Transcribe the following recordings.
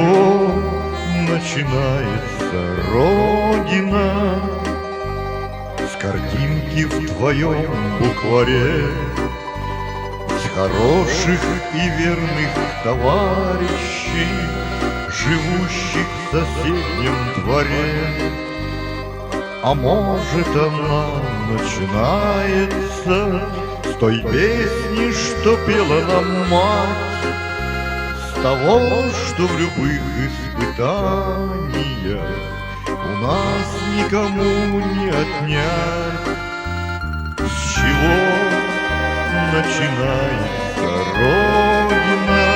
чего начинается Родина? С картинки в твоем букваре, с хороших и верных товарищей, живущих в соседнем дворе. А может, она начинается с той песни, что пела нам мать, с того, что в любых испытаниях у нас никому не отнять. С чего начинается Родина?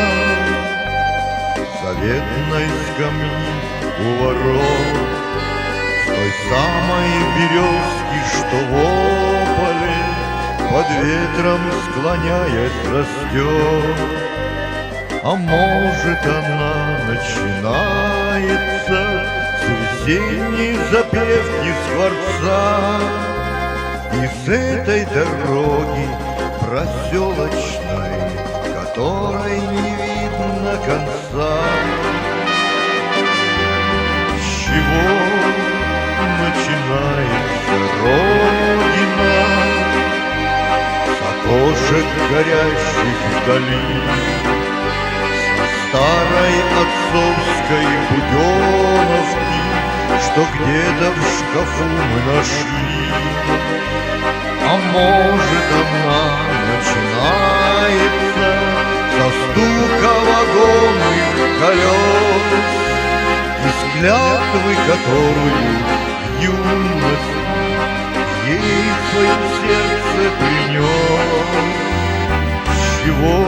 Заветной скамьи у ворот, с той самой березки, что в ополе, под ветром склоняясь растет. А может, она начинается с весенней запевки скворца, и с этой дороги проселочной, которой не видно конца. С чего начинается Родина? С окошек горящих вдали, старой отцовской буденовки, что где-то в шкафу мы нашли. А может, она начинается со стука вагонных колес, из клятвы, которую в юности ей в своем сердце принес. С чего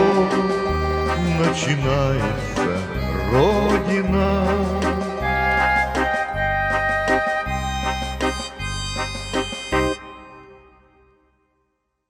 начинается Родина?